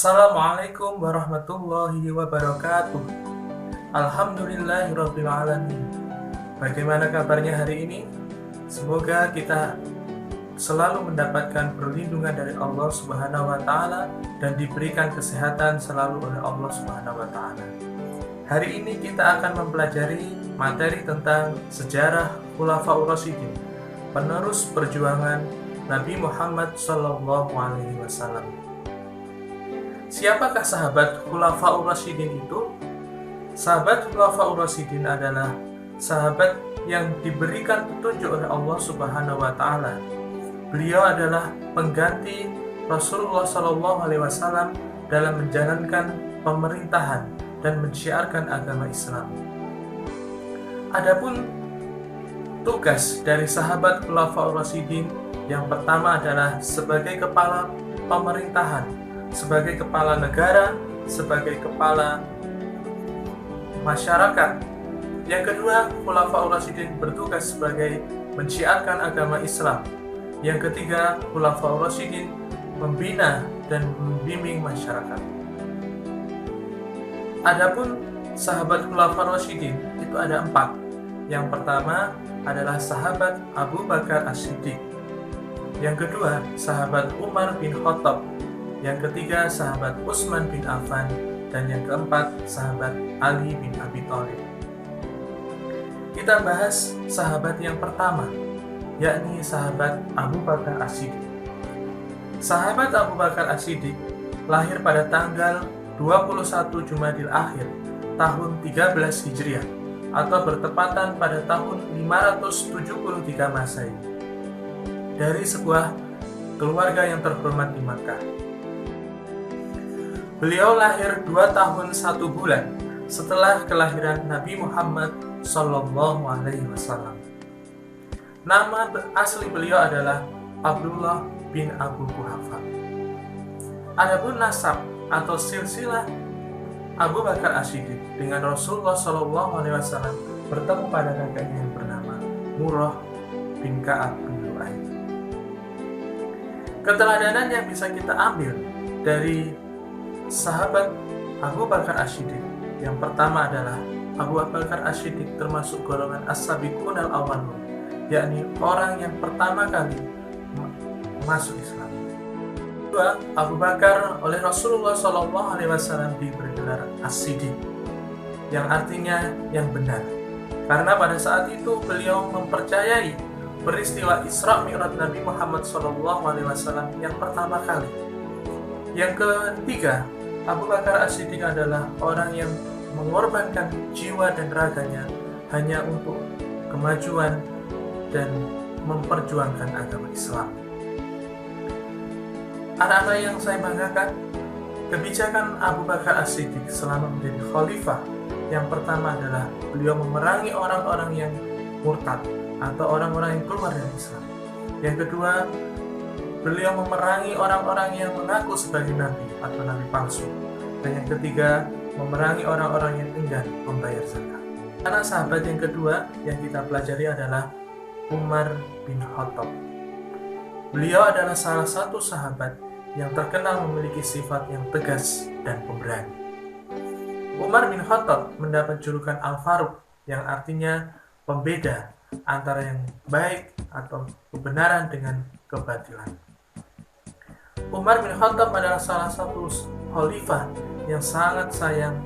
Assalamualaikum warahmatullahi wabarakatuh. Alhamdulillahirabbil alamin. Bagaimana kabarnya hari ini? Semoga kita selalu mendapatkan perlindungan dari Allah Subhanahu wa taala dan diberikan kesehatan selalu oleh Allah Subhanahu wa taala. Hari ini kita akan mempelajari materi tentang sejarah Khulafaur Rasyidin, penerus perjuangan Nabi Muhammad sallallahu alaihi wasallam. Siapakah sahabat Khulafaur Rasyidin itu? Sahabat Khulafaur Rasyidin adalah sahabat yang diberikan petunjuk oleh Allah Subhanahu wa taala. Beliau adalah pengganti Rasulullah sallallahu alaihi wasallam dalam menjalankan pemerintahan dan mensyiarkan agama Islam. Adapun tugas dari sahabat Khulafaur Rasyidin, yang pertama adalah sebagai kepala pemerintahan, sebagai kepala negara, sebagai kepala masyarakat. Yang kedua, Khulafaur Rasyidin bertugas sebagai mensyiarkan agama Islam. Yang ketiga, Khulafaur Rasyidin membina dan membimbing masyarakat. Adapun sahabat Khulafaur Rasyidin itu ada 4. Yang pertama adalah sahabat Abu Bakar As-Siddiq. Yang kedua, sahabat Umar bin Khattab. Yang ketiga, sahabat Utsman bin Affan. Dan yang keempat, sahabat Ali bin Abi Thalib. Kita bahas sahabat yang pertama, yakni sahabat Abu Bakar As-Siddiq. Sahabat Abu Bakar As-Siddiq lahir pada tanggal 21 Jumadil Akhir tahun 13 Hijriah atau bertepatan pada tahun 573 Masehi, dari sebuah keluarga yang terhormat di Makkah. Beliau lahir 2 tahun 1 bulan setelah kelahiran Nabi Muhammad sallallahu alaihi wasallam. Nama asli beliau adalah Abdullah bin Abu Quhafa. Adapun nasab atau silsilah Abu Bakar As-Siddiq dengan Rasulullah sallallahu alaihi wasallam bertemu pada kakeknya yang bernama Murrah bin Ka'ab bin Lu'ay. Keteladanan yang bisa kita ambil dari sahabat Abu Bakar As-Siddiq, yang pertama adalah Abu Bakar As-Siddiq termasuk golongan as-sabiqun al-awwalun, yakni orang yang pertama kali masuk Islam. Kedua, Abu Bakar oleh Rasulullah SAW diberi gelar As-Siddiq, yang artinya yang benar, karena pada saat itu beliau mempercayai peristiwa Isra Mi'raj Nabi Muhammad SAW yang pertama kali. Yang ketiga, Abu Bakar As-Siddiq adalah orang yang mengorbankan jiwa dan raganya hanya untuk kemajuan dan memperjuangkan agama Islam. Anak-anak yang saya banggakan, kebijakan Abu Bakar As-Siddiq selama menjadi khalifah, yang pertama adalah beliau memerangi orang-orang yang murtad atau orang-orang yang keluar dari Islam. Yang kedua, beliau memerangi orang-orang yang mengaku sebagai nabi atau nabi palsu. Dan yang ketiga, memerangi orang-orang yang enggan membayar zakat. Anak sahabat yang kedua yang kita pelajari adalah Umar bin Khattab. Beliau adalah salah satu sahabat yang terkenal memiliki sifat yang tegas dan pemberani. Umar bin Khattab mendapat julukan Al-Faruq, yang artinya pembeda antara yang baik atau kebenaran dengan kebatilan. Umar bin Khattab adalah salah satu khalifah yang sangat sayang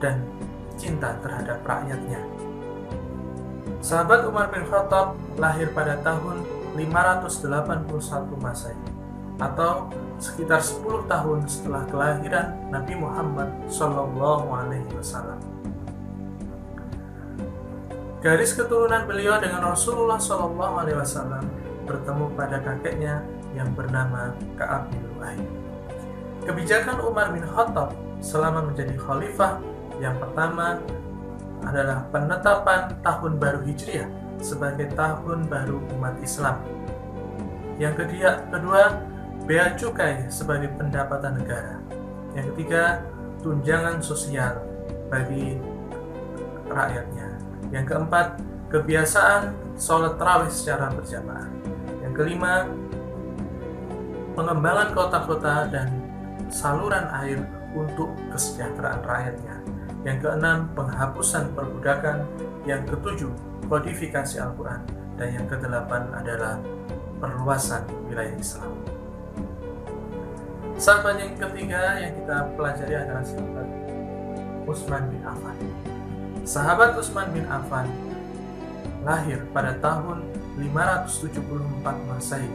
dan cinta terhadap rakyatnya. Sahabat Umar bin Khattab lahir pada tahun 581 Masehi atau sekitar 10 tahun setelah kelahiran Nabi Muhammad sallallahu alaihi wasallam. Garis keturunan beliau dengan Rasulullah sallallahu alaihi wasallam bertemu pada kakeknya yang bernama Ka'ab bin Lu'ay. Kebijakan Umar bin Khattab selama menjadi khalifah, yang pertama adalah penetapan tahun baru Hijriah sebagai tahun baru umat Islam. Yang kedua, bea cukai sebagai pendapatan negara. Yang ketiga, tunjangan sosial bagi rakyatnya. Yang keempat, kebiasaan sholat tarawih secara berjamaah. Yang kelima, pengembangan kota-kota dan saluran air untuk kesejahteraan rakyatnya. Yang keenam, penghapusan perbudakan. Yang ketujuh, kodifikasi Al-Quran. Dan yang kedelapan adalah perluasan wilayah Islam. Sahabat yang ketiga yang kita pelajari adalah sahabat Utsman bin Affan. Sahabat Utsman bin Affan lahir pada tahun 574 Masehi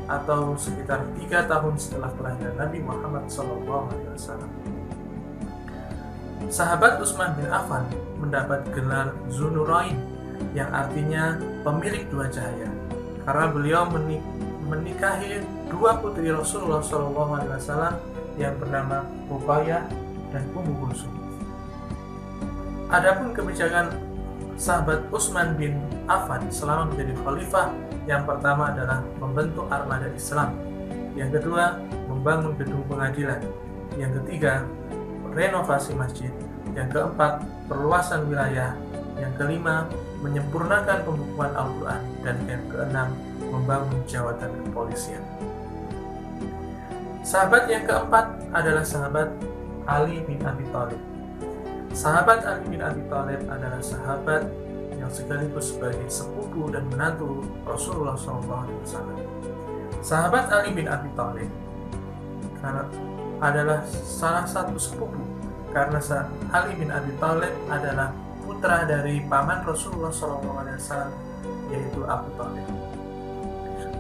atau sekitar 3 tahun setelah kelahiran Nabi Muhammad SAW. Sahabat Utsman bin Affan mendapat gelar Dzunurain yang artinya pemilik dua cahaya karena beliau menikahi dua putri Rasulullah SAW yang bernama Ruqayyah dan Ummu Kulsum. Adapun kebijakan sahabat Utsman bin Affan selama menjadi khalifah, yang pertama adalah membentuk armada Islam, yang kedua membangun gedung pengadilan, yang ketiga renovasi masjid, yang keempat perluasan wilayah, yang kelima menyempurnakan pembukuan Al-Quran, dan yang keenam membangun jawatan kepolisian. Sahabat yang keempat adalah sahabat Ali bin Abi Thalib. Sahabat Ali bin Abi Thalib adalah sahabat yang sekaligus sebagai sepupu dan menantu Rasulullah SAW. Sahabat Ali bin Abi Thalib adalah salah satu sepupu karena Ali bin Abi Thalib adalah putra dari paman Rasulullah SAW, yaitu Abu Thalib.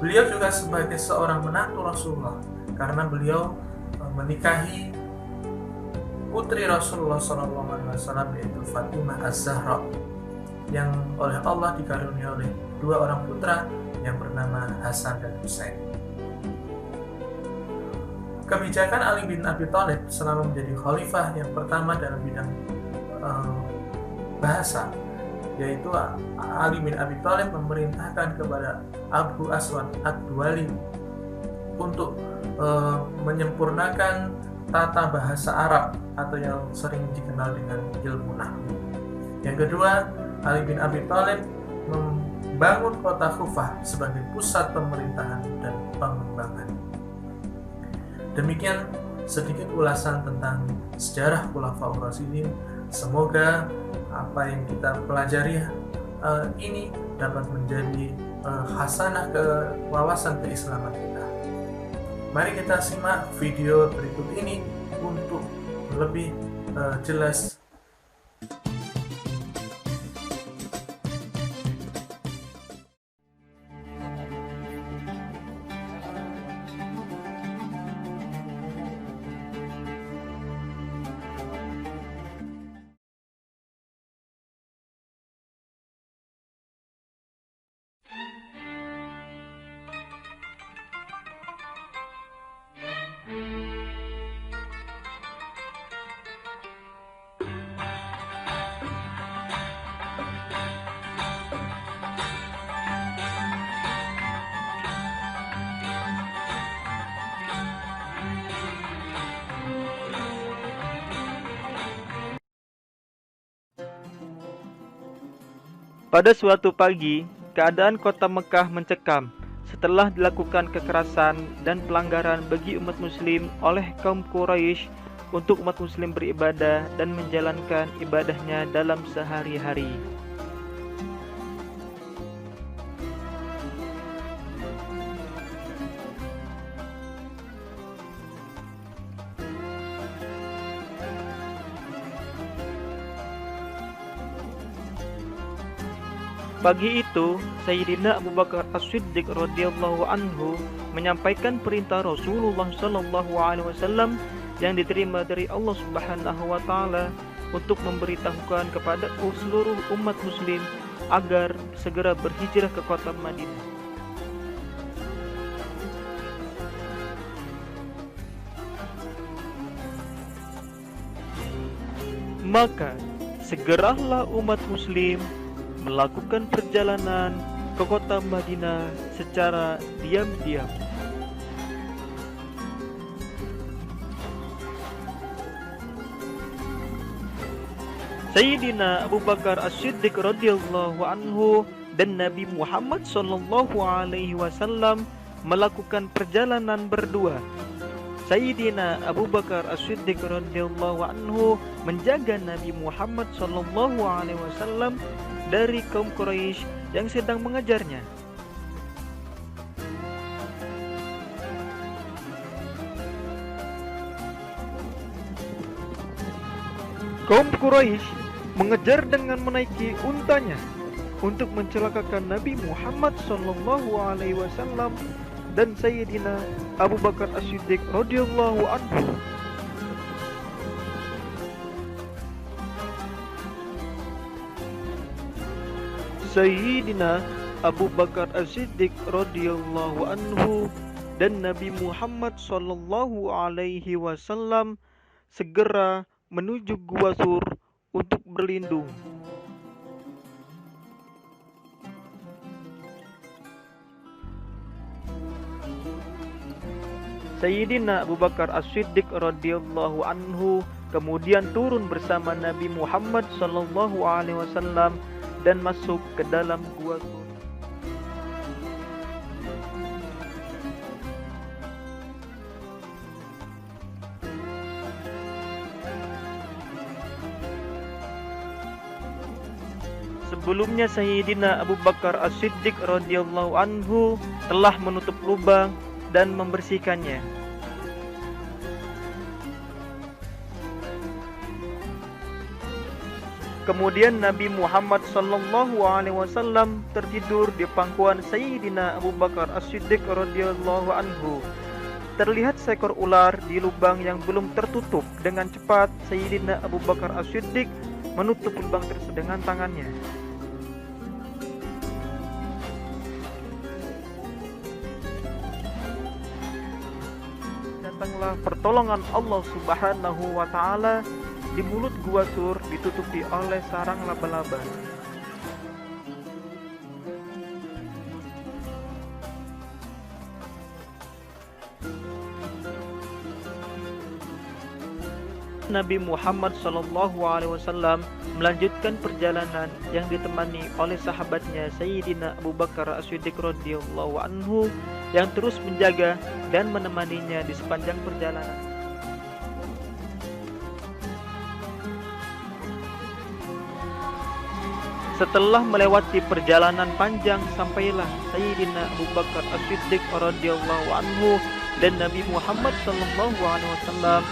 Beliau juga sebagai seorang menantu Rasulullah karena beliau menikahi putri Rasulullah SAW, yaitu Fatimah Az-Zahra, yang oleh Allah dikaruniai oleh dua orang putra yang bernama Hasan dan Husain. Kebijakan Ali bin Abi Thalib selama menjadi khalifah yang pertama dalam bidang bahasa, yaitu Ali bin Abi Thalib memerintahkan kepada Abu Aswad Ad-Duwali untuk menyempurnakan tata bahasa Arab atau yang sering dikenal dengan ilmu nahwu. Yang kedua, Ali bin Abi Thalib membangun kota Kufah sebagai pusat pemerintahan dan pengembangan. Demikian sedikit ulasan tentang sejarah Khulafaur Rasyidin. Semoga apa yang kita pelajari ini dapat menjadi hasanah wawasan keislaman kita. Mari kita simak video berikut ini untuk lebih jelas. Pada suatu pagi, keadaan kota Mekah mencekam setelah dilakukan kekerasan dan pelanggaran bagi umat muslim oleh kaum Quraisy untuk umat muslim beribadah dan menjalankan ibadahnya dalam sehari-hari. Pagi itu, Sayyidina Abu Bakar As-Siddiq radhiyallahu anhu menyampaikan perintah Rasulullah sallallahu alaihi wasallam yang diterima dari Allah Subhanahu wa taala untuk memberitahukan kepada seluruh umat muslim agar segera berhijrah ke kota Madinah. Maka segeralah umat muslim melakukan perjalanan ke kota Madinah secara diam-diam. Sayyidina Abu Bakar As-Siddiq radhiyallahu anhu dan Nabi Muhammad sallallahu alaihi wasallam melakukan perjalanan berdua. Sayyidina Abu Bakar As-Siddiq radhiyallahu anhu menjaga Nabi Muhammad sallallahu alaihi wasallam dari kaum Quraisy yang sedang mengejarnya. Kaum Quraisy mengejar dengan menaiki untanya untuk mencelakakan Nabi Muhammad sallallahu alaihi wasallam dan Sayyidina Abu Bakar As-Siddiq radhiyallahu anhu. Sayyidina Abu Bakar As-Siddiq radhiyallahu anhu dan Nabi Muhammad sallallahu alaihi wasallam segera menuju Gua Sur untuk berlindung. Sayyidina Abu Bakar As-Siddiq radhiyallahu anhu kemudian turun bersama Nabi Muhammad sallallahu alaihi wasallam dan masuk ke dalam Gua Sur. Sebelumnya Sayyidina Abu Bakar As-Siddiq radhiyallahu anhu telah menutup lubang dan membersihkannya. Kemudian Nabi Muhammad sallallahu alaihi wasallam tertidur di pangkuan Sayyidina Abu Bakar As-Siddiq radhiyallahu anhu. Terlihat seekor ular di lubang yang belum tertutup. Dengan cepat Sayyidina Abu Bakar As-Siddiq menutup lubang tersebut dengan tangannya. Datanglah pertolongan Allah Subhanahu wa taala. Di mulut Gua Sur ditutupi oleh sarang laba-laba. Nabi Muhammad sallallahu alaihi wasallam melanjutkan perjalanan yang ditemani oleh sahabatnya Sayyidina Abu Bakar As-Siddiq radhiyallahu anhu yang terus menjaga dan menemaninya di sepanjang perjalanan. Setelah melewati perjalanan panjang, sampailah Sayyidina Abu Bakar As-Siddiq radhiyallahu anhu dan Nabi Muhammad sallallahu alaihi wasallam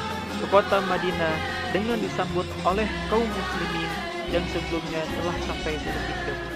ke kota Madinah dengan disambut oleh kaum muslimin yang sebelumnya telah sampai terlebih dahulu.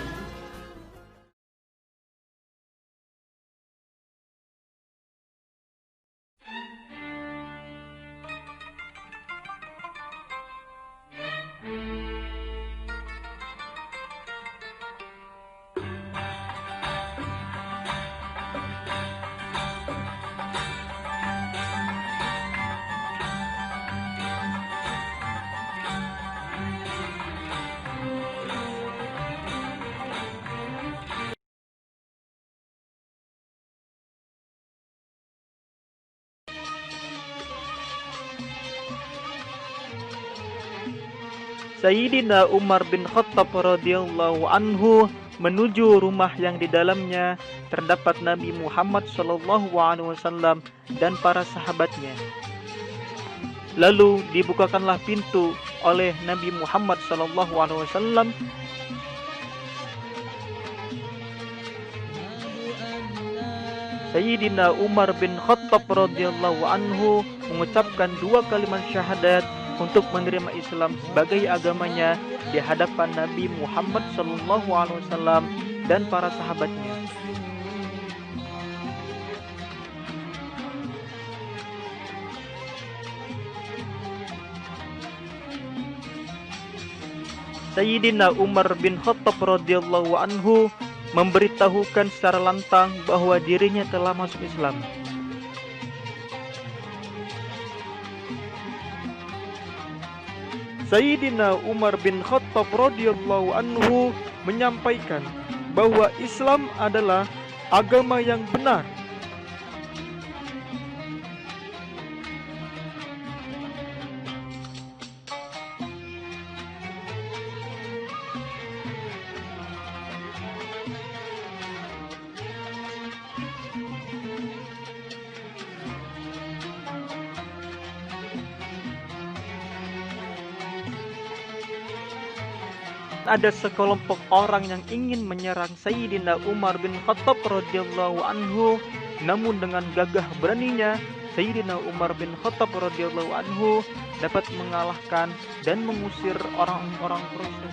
Sayyidina Umar bin Khattab radhiyallahu anhu menuju rumah yang di dalamnya terdapat Nabi Muhammad sallallahu alaihi wasallam dan para sahabatnya. Lalu dibukakanlah pintu oleh Nabi Muhammad sallallahu alaihi wasallam. Sayyidina Umar bin Khattab radhiyallahu anhu mengucapkan 2 kalimat syahadat untuk menerima Islam sebagai agamanya di hadapan Nabi Muhammad sallallahu alaihi wasallam dan para sahabatnya. Sayyidina Umar bin Khattab radhiyallahu anhu memberitahukan secara lantang bahwa dirinya telah masuk Islam. Sayyidina Umar bin Khattab radhiyallahu anhu menyampaikan bahwa Islam adalah agama yang benar. ada sekelompok orang yang ingin menyerang Sayyidina Umar bin Khattab radhiyallahu anhu, namun dengan gagah beraninya Sayyidina Umar bin Khattab radhiyallahu anhu dapat mengalahkan dan mengusir orang-orang Quraisy.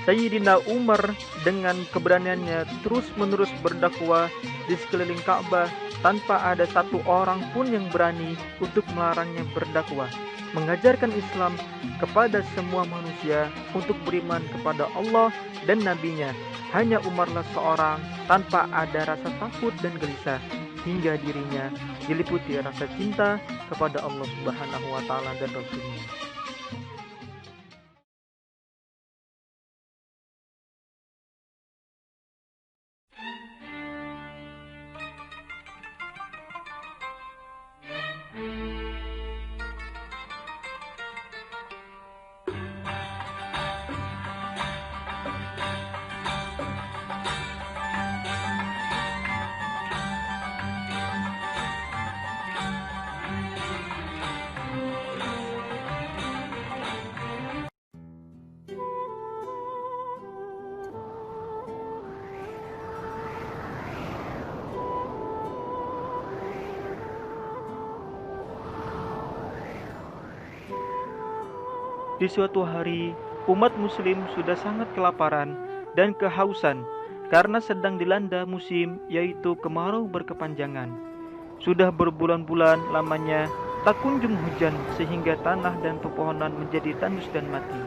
Sayyidina Umar dengan keberaniannya terus-menerus berdakwah di sekeliling Ka'bah tanpa ada satu orang pun yang berani untuk melarangnya berdakwah, mengajarkan Islam kepada semua manusia untuk beriman kepada Allah dan Nabi-Nya. Hanya Umarlah seorang tanpa ada rasa takut dan gelisah, hingga dirinya diliputi rasa cinta kepada Allah Subhanahu wa Ta'ala dan Rasul-Nya. Di suatu hari, umat muslim sudah sangat kelaparan dan kehausan karena sedang dilanda musim, yaitu kemarau berkepanjangan. Sudah berbulan-bulan lamanya tak kunjung hujan sehingga tanah dan pepohonan menjadi tandus dan mati.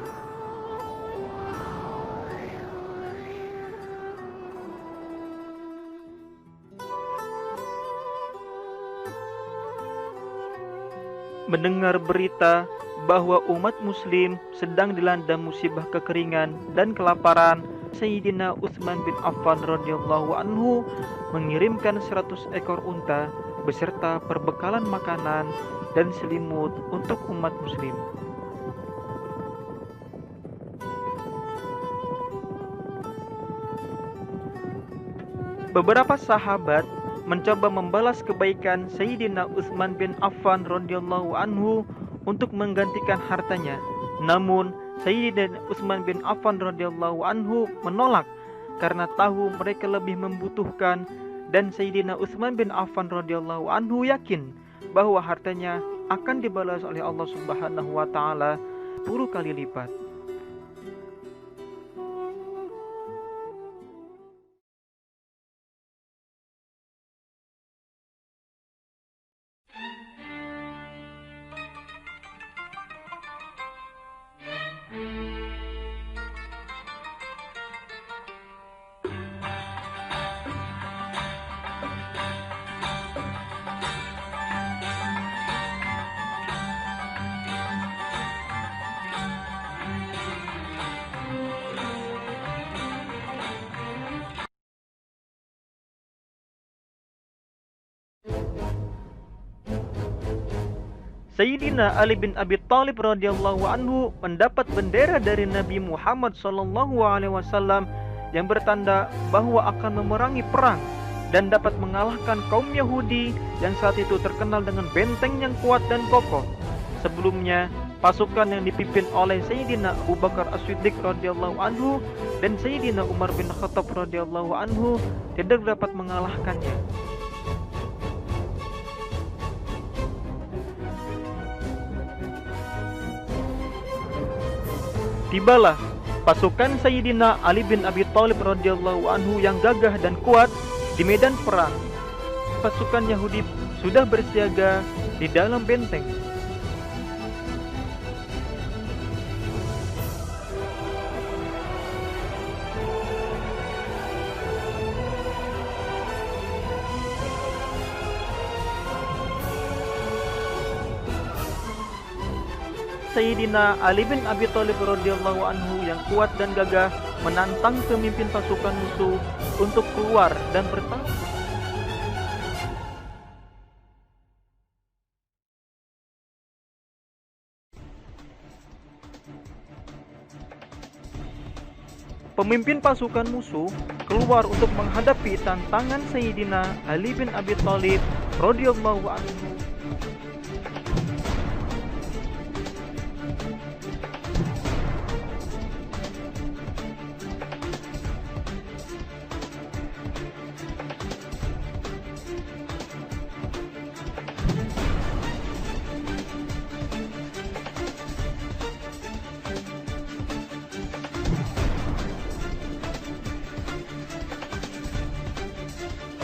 Mendengar berita bahwa umat muslim sedang dilanda musibah kekeringan dan kelaparan, Sayyidina Utsman bin Affan radhiyallahu anhu mengirimkan 100 ekor unta beserta perbekalan makanan dan selimut untuk umat muslim. Beberapa sahabat mencoba membalas kebaikan Sayyidina Utsman bin Affan radhiyallahu anhu untuk menggantikan hartanya. Namun Sayyidina Utsman bin Affan radhiyallahu anhu menolak karena tahu mereka lebih membutuhkan, dan Sayyidina Utsman bin Affan radhiyallahu anhu yakin bahwa hartanya akan dibalas oleh Allah Subhanahu wa Ta'ala 10 kali lipat. Sayyidina Ali bin Abi Thalib radhiyallahu anhu mendapat bendera dari Nabi Muhammad SAW yang bertanda bahwa akan memerangi perang dan dapat mengalahkan kaum Yahudi yang saat itu terkenal dengan benteng yang kuat dan kokoh. Sebelumnya, pasukan yang dipimpin oleh Sayyidina Abu Bakar As-Siddiq radhiyallahu anhu dan Sayyidina Umar bin Khattab radhiyallahu anhu tidak dapat mengalahkannya. Tibalah pasukan Sayyidina Ali bin Abi Thalib radhiyallahu anhu yang gagah dan kuat di medan perang. Pasukan Yahudi sudah bersiaga di dalam benteng. Sayyidina Ali bin Abi Thalib radhiyallahu anhu yang kuat dan gagah menantang pemimpin pasukan musuh untuk keluar dan bertarung. pemimpin pasukan musuh keluar untuk menghadapi tantangan Sayyidina Ali bin Abi Thalib radhiyallahu anhu.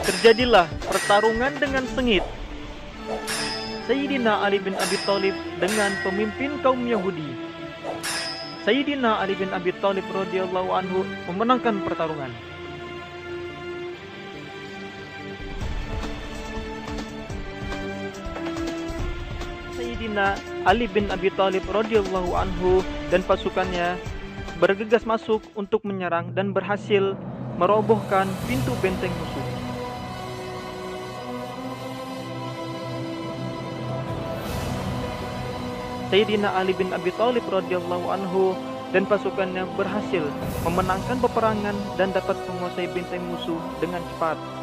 Terjadilah pertarungan dengan sengit Sayyidina Ali bin Abi Thalib dengan pemimpin kaum Yahudi. Sayyidina Ali bin Abi Thalib radhiyallahu anhu memenangkan pertarungan. Sayyidina Ali bin Abi Thalib radhiyallahu anhu dan pasukannya bergegas masuk untuk menyerang dan berhasil merobohkan pintu benteng musuh. Sayyidina Ali bin Abi Thalib radhiyallahu anhu dan pasukannya berhasil memenangkan peperangan dan dapat menguasai benteng musuh dengan cepat.